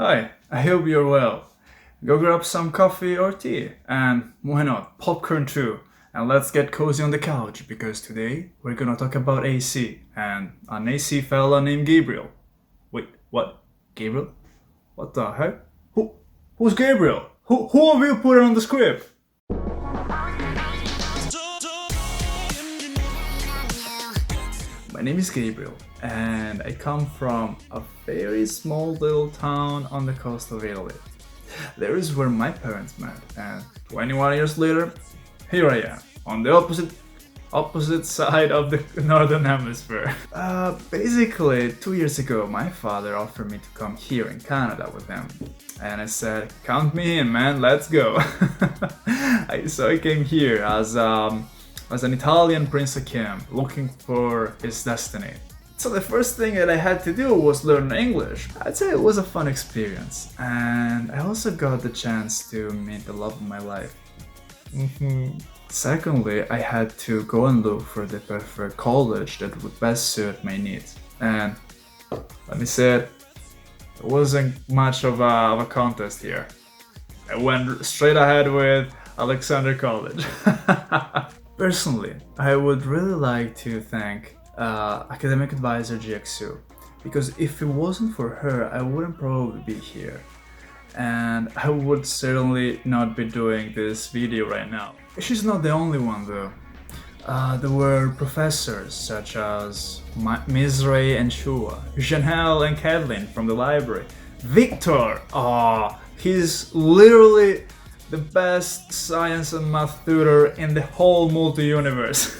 Hi, I hope you're well. Go grab some coffee or tea, and why not, popcorn too. And let's get cozy on the couch because today we're gonna talk about AC and an AC fella named Gabriel. Wait, what? Gabriel? What the heck? Who's Gabriel? Who have you put on the script? My name is Gabriel, and I come from a very small little town on the coast of Italy. There is where my parents met, and 21 years later, here I am, on the opposite side of the northern hemisphere. Basically, 2 years ago, my father offered me to come here in Canada with him, and I said, "Count me in, man, let's go." So I came here as an Italian Prince of Kim, looking for his destiny. So the first thing that I had to do was learn English. I'd say it was a fun experience, and I also got the chance to meet the love of my life. Secondly, I had to go and look for the perfect college that would best suit my needs. And let me say it wasn't much of a contest here. I went straight ahead with Alexander College. Personally, I would really like to thank academic advisor GXU, because if it wasn't for her, I wouldn't probably be here. And I would certainly not be doing this video right now. She's not the only one though. There were professors such as Ms. Ray and Shua, Janelle and Kathleen from the library, Victor, he's literally the best science and math tutor in the whole multi-universe.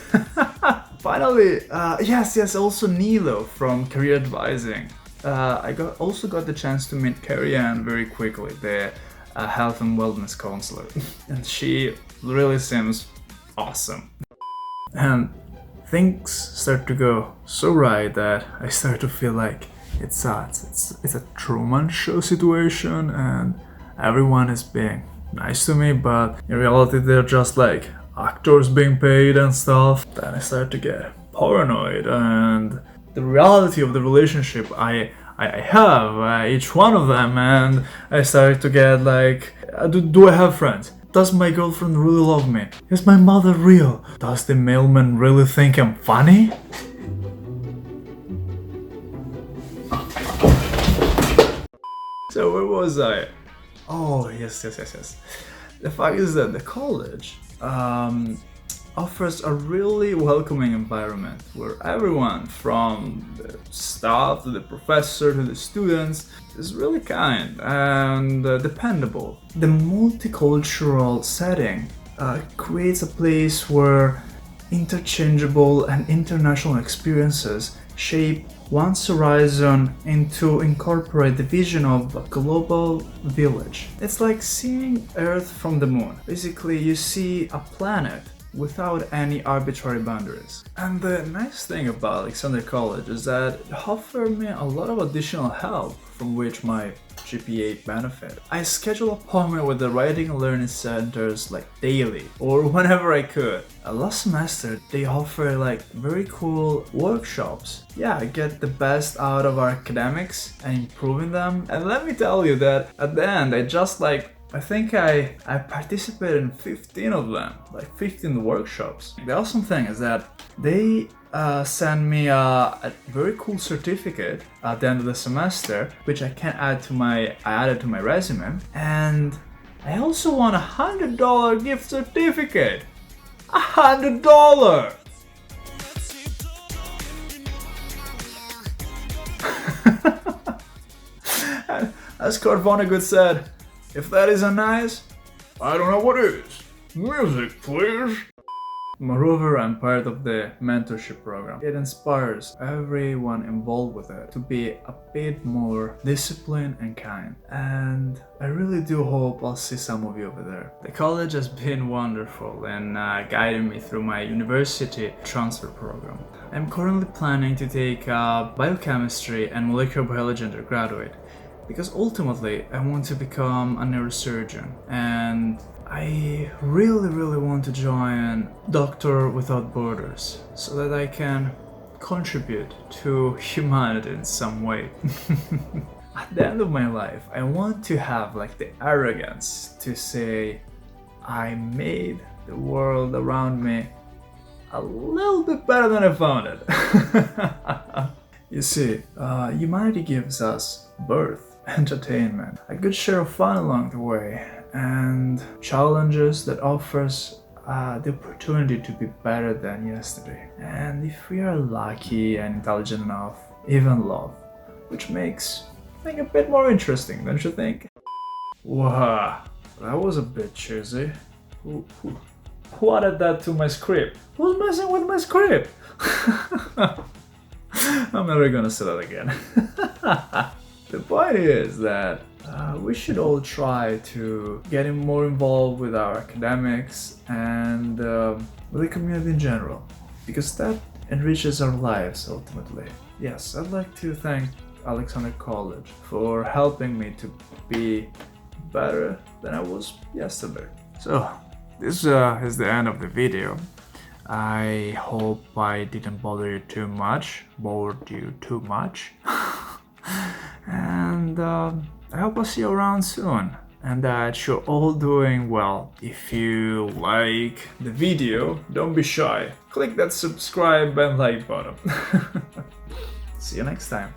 Finally, yes, also Nilo from Career Advising. I also got the chance to meet Carrie Ann very quickly, the health and wellness counselor, and she really seems awesome. And things start to go so right that I start to feel like it's a Truman Show situation, and everyone is being nice to me, but in reality they're just like actors being paid and stuff. Then I start to get paranoid, and the reality of the relationship I have, each one of them, and I start to get like, do I have friends? Does my girlfriend really love me? Is my mother real? Does the mailman really think I'm funny? So where was I? Oh, yes. The fact is that the college offers a really welcoming environment where everyone, from the staff to the professor to the students, is really kind and dependable. The multicultural setting creates a place where interchangeable and international experiences shape one's horizon into incorporate the vision of a global village. It's like seeing Earth from the moon. Basically, you see a planet without any arbitrary boundaries. And the nice thing about Alexander College is that it offered me a lot of additional help from which my GPA benefit. I schedule appointment with the writing and learning centers like daily or whenever I could. Last semester they offer like very cool workshops. Yeah, I get the best out of our academics and improving them. And let me tell you that at the end I think I participated in 15 of them, like 15 workshops. The awesome thing is that they send me a very cool certificate at the end of the semester, which I added to my resume, and I also won $100 gift certificate. $100. And as Kurt Vonnegut said, "If that isn't nice, I don't know what is. Music, please." Moreover, I'm part of the mentorship program. It inspires everyone involved with it to be a bit more disciplined and kind. And I really do hope I'll see some of you over there. The college has been wonderful in guiding me through my university transfer program. I'm currently planning to take biochemistry and molecular biology undergraduate, because ultimately I want to become a neurosurgeon, and I really want to join Doctor Without Borders so that I can contribute to humanity in some way. at the end of my life, I want to have like the arrogance to say I made the world around me a little bit better than I found it. You see, humanity gives us birth, entertainment, a good share of fun along the way, and challenges that offers the opportunity to be better than yesterday. And if we are lucky and intelligent enough, even love, which makes things a bit more interesting, don't you think? Wow, that was a bit cheesy. Who added that to my script? Who's messing with my script? I'm never gonna say that again. The point is that we should all try to get more involved with our academics and with the community in general, because that enriches our lives ultimately. Yes, I'd like to thank Alexander College for helping me to be better than I was yesterday. So, this is the end of the video. I hope I didn't bother you too much, bored you too much. And I hope I'll see you around soon, and that you're all doing well. If you like the video, don't be shy. Click that subscribe and like button. See you next time.